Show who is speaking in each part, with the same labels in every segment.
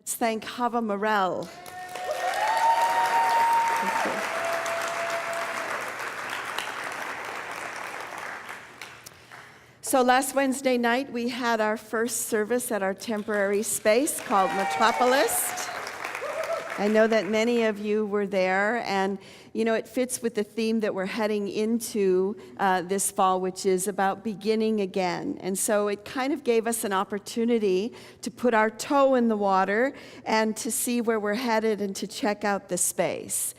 Speaker 1: Let's thank Hava Morel. Thank you. So last Wednesday night, we had our first service at our temporary space called Metropolis. I know that many of you were there, and you know, it fits with the theme that we're heading into this fall, which is about beginning again. And so it kind of gave us an opportunity to put our toe in the water and to see where we're headed and to check out the space.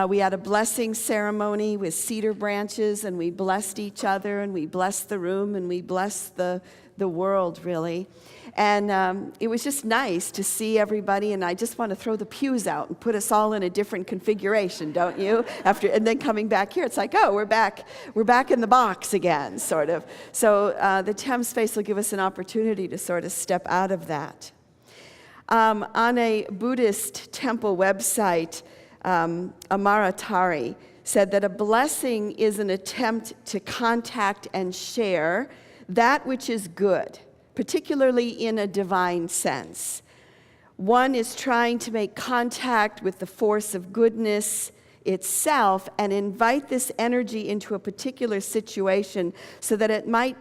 Speaker 1: We had a blessing ceremony with cedar branches, and we blessed each other, and we blessed the room, and we blessed the world, really. And it was just nice to see everybody, and I just want to throw the pews out and put us all in a different configuration, don't you? And then coming back here, it's like, oh, we're back in the box again, sort of. So the Thames space will give us an opportunity to sort of step out of that. On a Buddhist temple website, Amaratari said that a blessing is an attempt to contact and share that which is good, particularly in a divine sense. One is trying to make contact with the force of goodness itself and invite this energy into a particular situation so that it might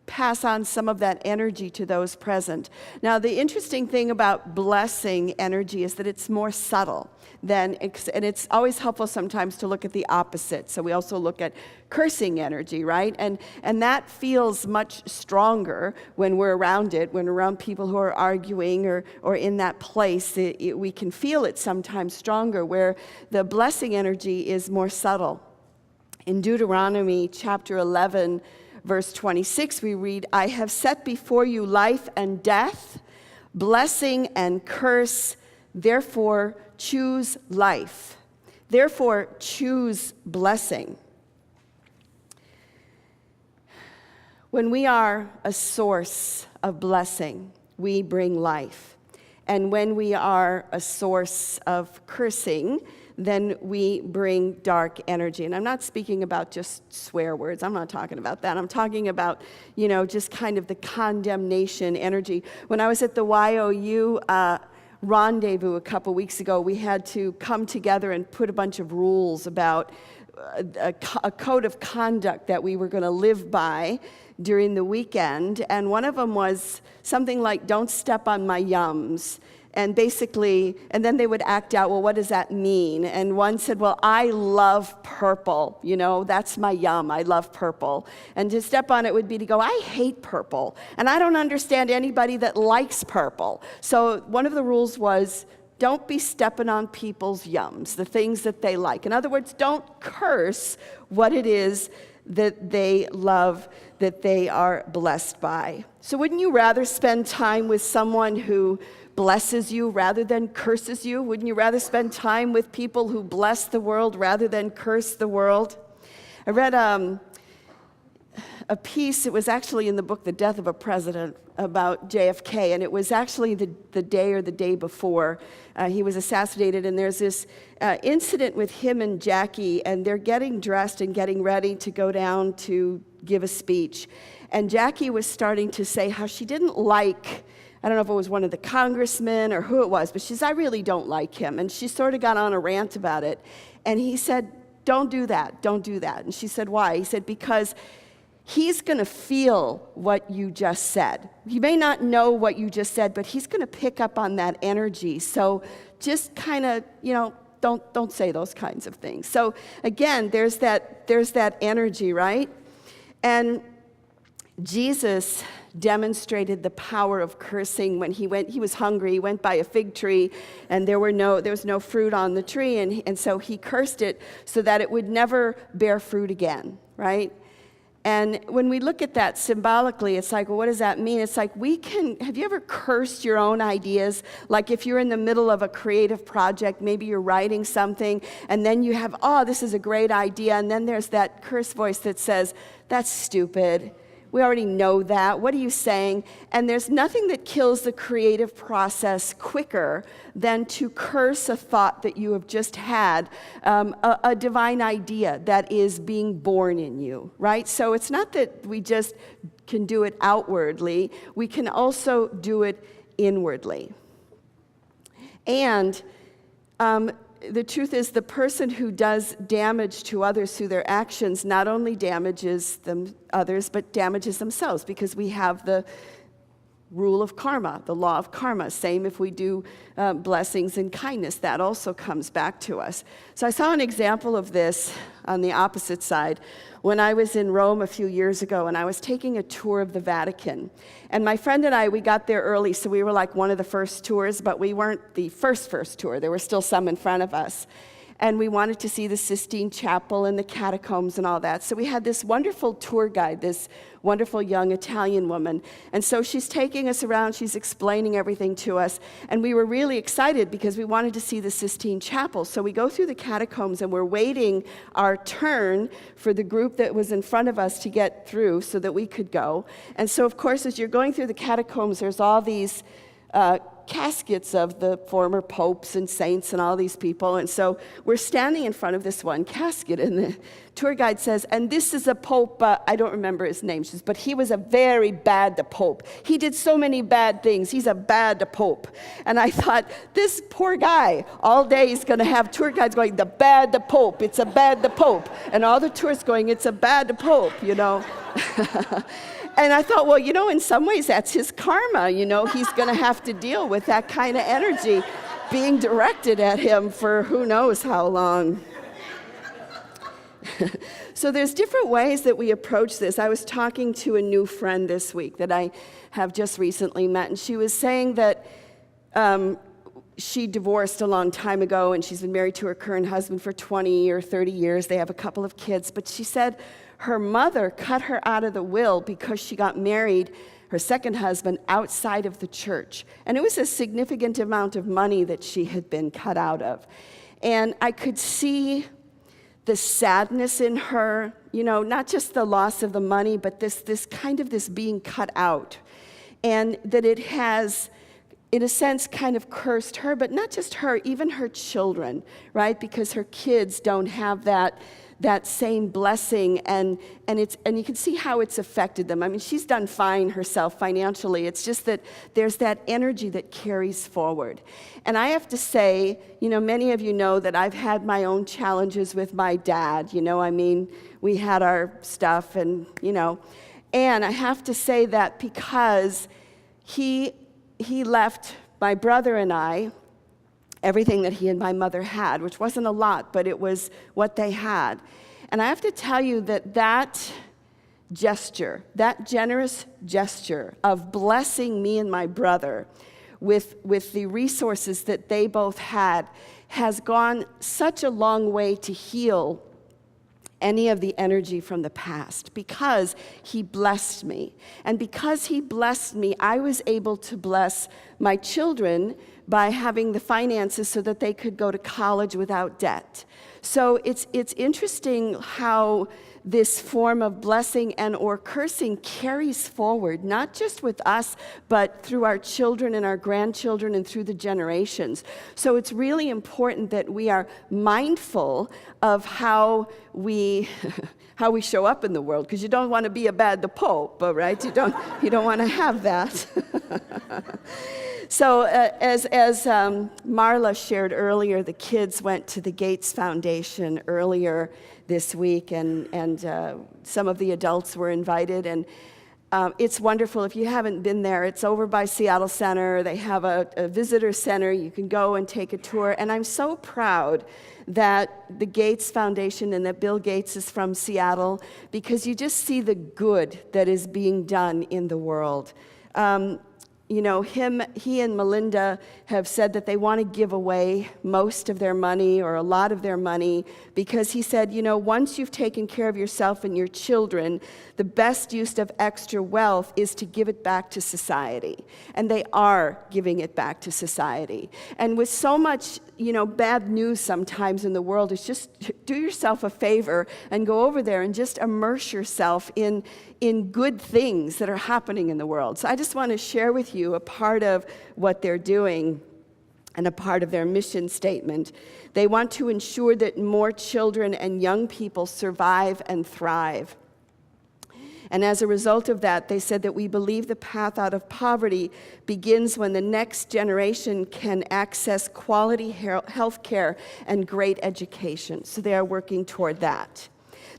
Speaker 1: pass on some of that energy to those present. Now, the interesting thing about blessing energy is that it's more subtle and it's always helpful sometimes to look at the opposite. So we also look at cursing energy, right? And that feels much stronger when we're around it, when we're around people who are arguing or in that place. We can feel it sometimes stronger, where the blessing energy is more subtle. In Deuteronomy chapter 11, verse 26, we read, "I have set before you life and death, blessing and curse. Therefore, choose life. Therefore, choose blessing." When we are a source of blessing, we bring life. And when we are a source of cursing, then we bring dark energy. And I'm not speaking about just swear words. I'm not talking about that. I'm talking about, just kind of the condemnation energy. When I was at the YOU rendezvous a couple weeks ago, we had to come together and put a bunch of rules about a code of conduct that we were going to live by during the weekend. And one of them was something like, don't step on my yums. And basically, and then they would act out, well, what does that mean? And one said, well, I love purple. That's my yum. I love purple. And to step on it would be to go, I hate purple. And I don't understand anybody that likes purple. So one of the rules was, don't be stepping on people's yums, the things that they like. In other words, don't curse what it is that they love, that they are blessed by. So wouldn't you rather spend time with someone who blesses you rather than curses you? Wouldn't you rather spend time with people who bless the world rather than curse the world? I read a piece, it was actually in the book The Death of a President, about JFK, and it was actually the day or the day before he was assassinated, and there's this incident with him and Jackie, and they're getting dressed and getting ready to go down to give a speech. And Jackie was starting to say how she didn't like, I don't know if it was one of the congressmen or who it was, but she said, I really don't like him. And she sort of got on a rant about it. And he said, don't do that, don't do that. And she said, why? He said, because he's going to feel what you just said. He may not know what you just said, but he's going to pick up on that energy. So just kind of, don't say those kinds of things. So again, there's that energy, right? And Jesus demonstrated the power of cursing when he was hungry, he went by a fig tree, and there was no fruit on the tree, and so he cursed it so that it would never bear fruit again, right? And when we look at that symbolically, it's like, well, what does that mean? It's like have you ever cursed your own ideas? Like if you're in the middle of a creative project, maybe you're writing something, and then you have, oh, this is a great idea, and then there's that curse voice that says, that's stupid. We already know that. What are you saying? And there's nothing that kills the creative process quicker than to curse a thought that you have just had, a divine idea that is being born in you, right? So it's not that we just can do it outwardly. We can also do it inwardly. And the truth is, the person who does damage to others through their actions not only damages others, but damages themselves, because we have the rule of karma, the law of karma. Same if we do blessings and kindness, that also comes back to us. So I saw an example of this on the opposite side when I was in Rome a few years ago, and I was taking a tour of the Vatican. And my friend and I, we got there early, so we were like one of the first tours, but we weren't the first tour. There were still some in front of us. And we wanted to see the Sistine Chapel and the catacombs and all that. So we had this wonderful tour guide, this wonderful young Italian woman. And so she's taking us around, she's explaining everything to us. And we were really excited because we wanted to see the Sistine Chapel. So we go through the catacombs and we're waiting our turn for the group that was in front of us to get through so that we could go. And so, of course, as you're going through the catacombs, there's all these caskets of the former popes and saints and all these people. And so we're standing in front of this one casket, and the tour guide says, and this is a pope, I don't remember his name, she says, but he was a very bad pope. He did so many bad things. He's a bad pope. And I thought, this poor guy, all day he's going to have tour guides going, the bad pope, it's a bad pope. And all the tourists going, it's a bad pope, you know. And I thought, well, you know, in some ways that's his karma, you know. He's going to have to deal with that kind of energy being directed at him for who knows how long. So there's different ways that we approach this. I was talking to a new friend this week that I have just recently met, and she was saying that she divorced a long time ago, and she's been married to her current husband for 20 or 30 years. They have a couple of kids, but she said her mother cut her out of the will because she got married, her second husband, outside of the church. And it was a significant amount of money that she had been cut out of. And I could see the sadness in her, you know, not just the loss of the money, but this kind of this being cut out. And that it has, in a sense, kind of cursed her, but not just her, even her children, right? Because her kids don't have that same blessing, and you can see how it's affected them. I mean, she's done fine herself financially. It's just that there's that energy that carries forward. And I have to say, you know, many of you know that I've had my own challenges with my dad. You know, I mean, we had our stuff, and you know, and I have to say that because he left my brother and I everything that he and my mother had, which wasn't a lot, but it was what they had. And I have to tell you that gesture, that generous gesture of blessing me and my brother with the resources that they both had, has gone such a long way to heal any of the energy from the past, because he blessed me. And because he blessed me, I was able to bless my children by having the finances so that they could go to college without debt. So it's interesting how this form of blessing and or cursing carries forward, not just with us, but through our children and our grandchildren and through the generations. So it's really important that we are mindful of how we show up in the world, because you don't want to be a bad pope, right? You don't want to have that. So as Marla shared earlier, the kids went to the Gates Foundation earlier this week, and some of the adults were invited, and it's wonderful. If you haven't been there, it's over by Seattle Center. They have a visitor center. You can go and take a tour, and I'm so proud that the Gates Foundation and that Bill Gates is from Seattle, because you just see the good that is being done in the world. You know, he and Melinda have said that they want to give away most of their money or a lot of their money, because he said, you know, once you've taken care of yourself and your children, the best use of extra wealth is to give it back to society. And they are giving it back to society. And with so much, you know, bad news sometimes in the world, it's just do yourself a favor and go over there and just immerse yourself in good things that are happening in the world. So I just want to share with you a part of what they're doing and a part of their mission statement. They want to ensure that more children and young people survive and thrive. And as a result of that, they said that we believe the path out of poverty begins when the next generation can access quality health care and great education. So they are working toward that.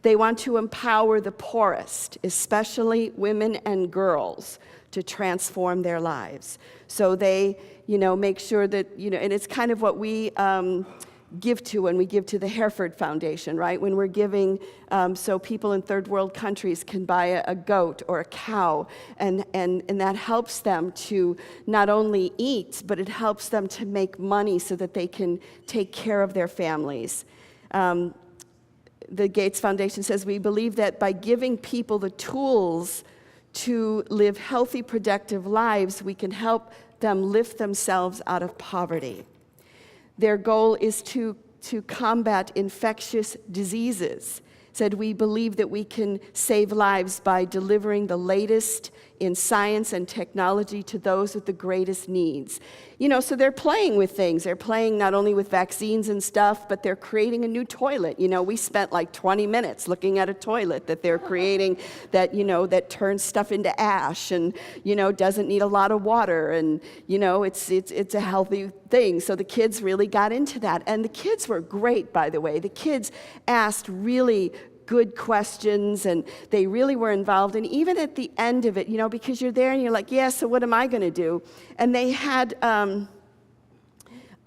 Speaker 1: They want to empower the poorest, especially women and girls, to transform their lives. So they, make sure that, and it's kind of what we give to when we give to the Hereford Foundation, right? When we're giving so people in third world countries can buy a goat or a cow, and that helps them to not only eat, but it helps them to make money so that they can take care of their families. The Gates Foundation says, we believe that by giving people the tools to live healthy, productive lives, we can help them lift themselves out of poverty. Their goal is to combat infectious diseases. Said we believe that we can save lives by delivering the latest in science and technology to those with the greatest needs. So they're playing with things. They're playing not only with vaccines and stuff, but they're creating a new toilet. We spent like 20 minutes looking at a toilet that they're creating that, that turns stuff into ash and, doesn't need a lot of water. And, it's a healthy thing. So the kids really got into that. And the kids were great, by the way. The kids asked really good questions, and they really were involved. And even at the end of it, because you're there and you're like, yeah, so what am I going to do? And they had a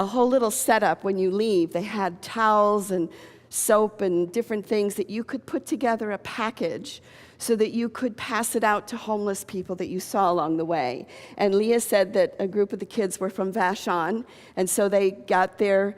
Speaker 1: whole little setup when you leave. They had towels and soap and different things that you could put together a package so that you could pass it out to homeless people that you saw along the way. And Leah said that a group of the kids were from Vashon, and so they got their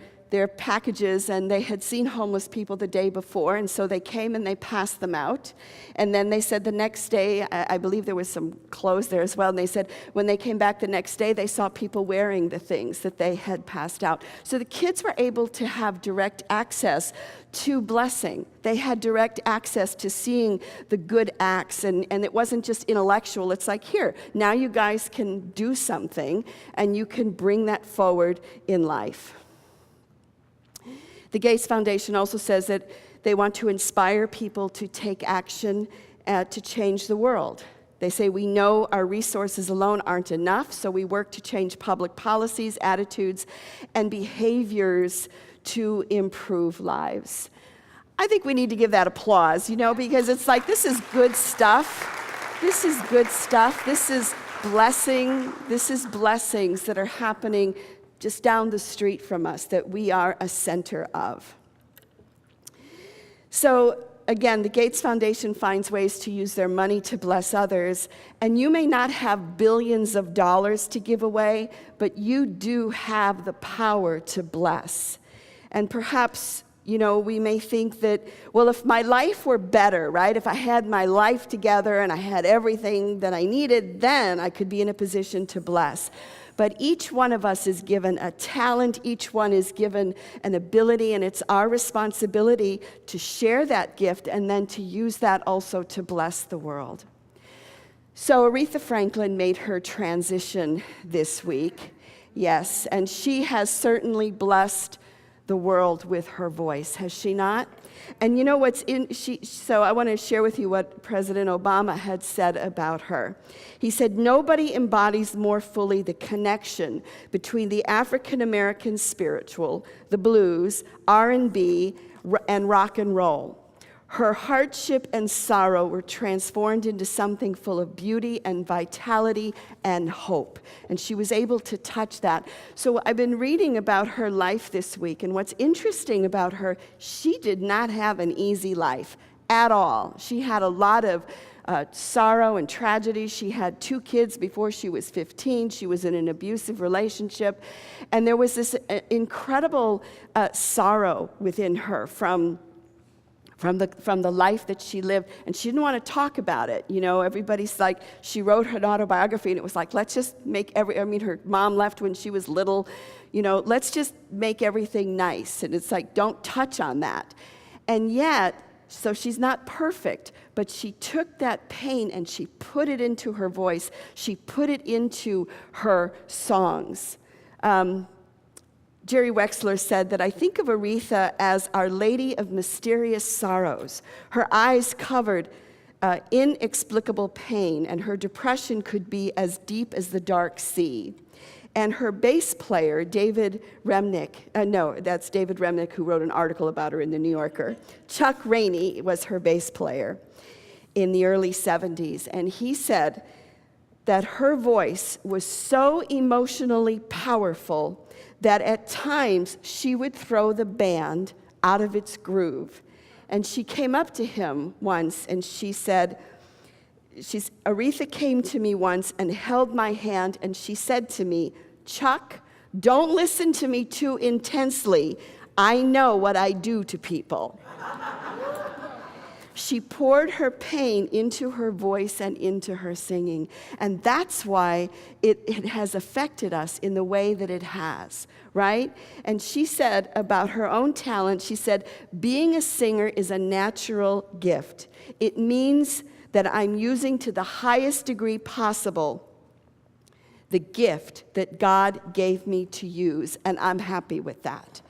Speaker 1: packages, and they had seen homeless people the day before, and so they came and they passed them out. And then they said the next day, I believe there was some clothes there as well, and they said when they came back the next day, they saw people wearing the things that they had passed out. So the kids were able to have direct access to blessing. They had direct access to seeing the good acts, and it wasn't just intellectual. It's like, here, now you guys can do something, and you can bring that forward in life. The Gates Foundation also says that they want to inspire people to take action to change the world. They say, we know our resources alone aren't enough, so we work to change public policies, attitudes, and behaviors to improve lives. I think we need to give that applause, because it's like, this is good stuff. This is good stuff. This is blessing. This is blessings that are happening just down the street from us, that we are a center of. So again, the Gates Foundation finds ways to use their money to bless others, and you may not have billions of dollars to give away, but you do have the power to bless. And perhaps, we may think that, well, if my life were better, right? If I had my life together and I had everything that I needed, then I could be in a position to bless. But each one of us is given a talent, each one is given an ability, and it's our responsibility to share that gift and then to use that also to bless the world. So Aretha Franklin made her transition this week, yes, and she has certainly blessed the world with her voice, has she not? And so I want to share with you what President Obama had said about her. He said, nobody embodies more fully the connection between the African American spiritual, the blues, R&B, and rock and roll. Her hardship and sorrow were transformed into something full of beauty and vitality and hope. And she was able to touch that. So I've been reading about her life this week, and what's interesting about her, she did not have an easy life at all. She had a lot of sorrow and tragedy. She had 2 kids before she was 15. She was in an abusive relationship. And there was this incredible sorrow within her from the life that she lived, and she didn't want to talk about it. Everybody's like, she wrote her autobiography, and it was like, let's just make her mom left when she was little, let's just make everything nice. And it's like, don't touch on that. And yet, so she's not perfect, but she took that pain and she put it into her voice. She put it into her songs. Jerry Wexler said that I think of Aretha as Our Lady of Mysterious Sorrows. Her eyes covered inexplicable pain, and her depression could be as deep as the dark sea. And her bass player, David Remnick, that's David Remnick who wrote an article about her in the New Yorker. Chuck Rainey was her bass player in the early 70s, and he said that her voice was so emotionally powerful that at times she would throw the band out of its groove. And she came up to him once and she said, Aretha came to me once and held my hand and she said to me, "Chuck, don't listen to me too intensely. I know what I do to people." She poured her pain into her voice and into her singing. And that's why it has affected us in the way that it has, right? And she said about her own talent, she said, "Being a singer is a natural gift. It means that I'm using to the highest degree possible the gift that God gave me to use, and I'm happy with that."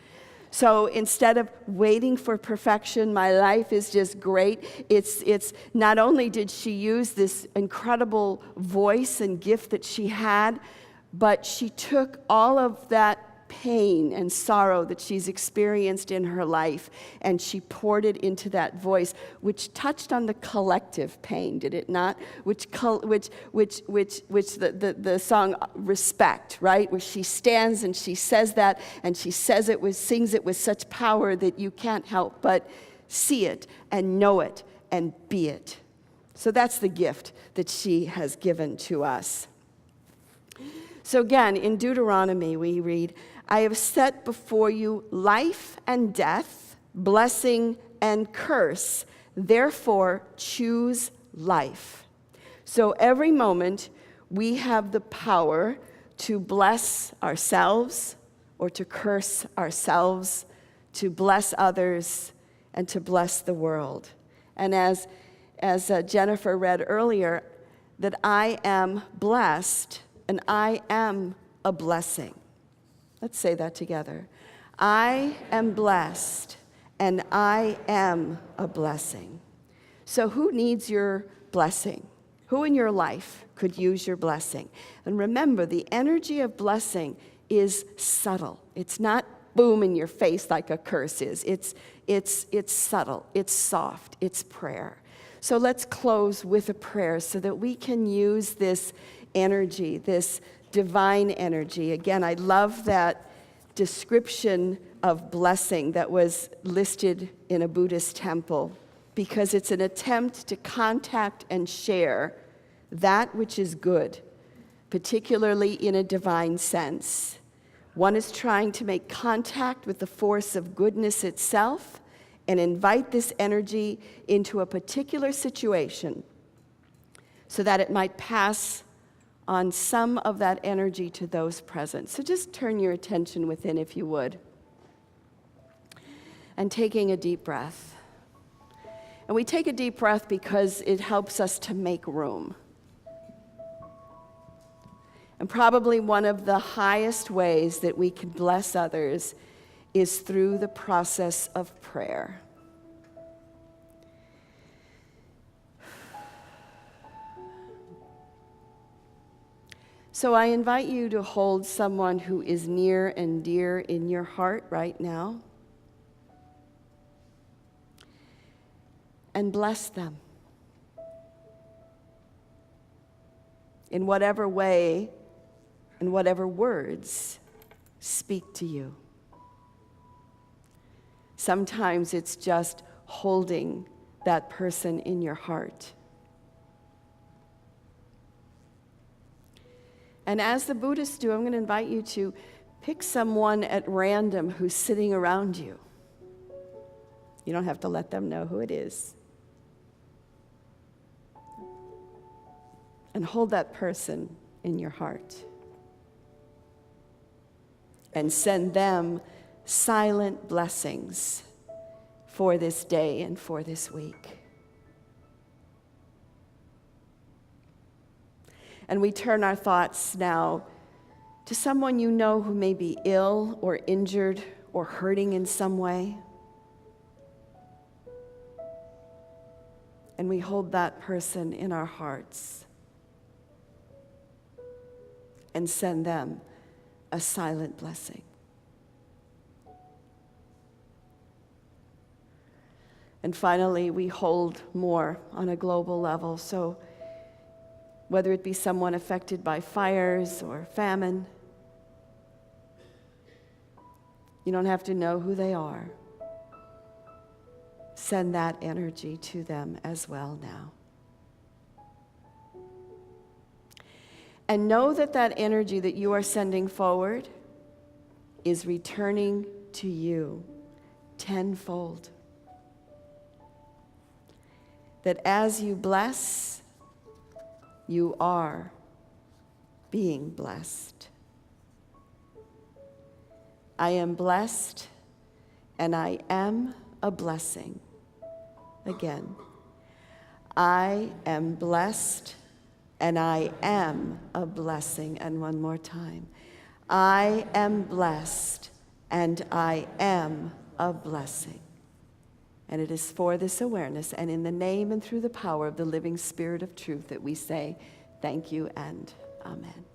Speaker 1: So instead of waiting for perfection, my life is just great. It's not only did she use this incredible voice and gift that she had, but she took all of that pain and sorrow that she's experienced in her life, and she poured it into that voice, which touched on the collective pain, did it not? Which the song "Respect," right? Where she stands and she says that, and she says it with, sings it with such power that you can't help but see it and know it and be it. So that's the gift that she has given to us. So again, in Deuteronomy, we read, "I have set before you life and death, blessing and curse. Therefore, choose life." So every moment, we have the power to bless ourselves or to curse ourselves, to bless others, and to bless the world. And as Jennifer read earlier, that I am blessed and I am a blessing. Let's say that together. I am blessed and I am a blessing. So who needs your blessing? Who in your life could use your blessing? And remember, the energy of blessing is subtle. It's not boom in your face like a curse is. It's subtle, it's soft, it's prayer. So let's close with a prayer so that we can use this energy, this divine energy. Again, I love that description of blessing that was listed in a Buddhist temple, because it's an attempt to contact and share that which is good, particularly in a divine sense. One is trying to make contact with the force of goodness itself and invite this energy into a particular situation so that it might pass on some of that energy to those present. So just turn your attention within, if you would. And taking a deep breath. And we take a deep breath because it helps us to make room. And probably one of the highest ways that we can bless others is through the process of prayer. So I invite you to hold someone who is near and dear in your heart right now and bless them in whatever way and whatever words speak to you. Sometimes it's just holding that person in your heart. And as the Buddhists do, I'm going to invite you to pick someone at random who's sitting around you. You don't have to let them know who it is. And hold that person in your heart. And send them silent blessings for this day and for this week. And we turn our thoughts now to someone you know who may be ill or injured or hurting in some way. And we hold that person in our hearts and send them a silent blessing. And finally, we hold more on a global level. So whether it be someone affected by fires or famine, you don't have to know who they are. Send that energy to them as well now. And know that that energy that you are sending forward is returning to you tenfold. That as you bless, you are being blessed. I am blessed, and I am a blessing. Again, I am blessed, and I am a blessing. And one more time. I am blessed, and I am a blessing. And it is for this awareness and in the name and through the power of the living Spirit of truth that we say thank you and amen.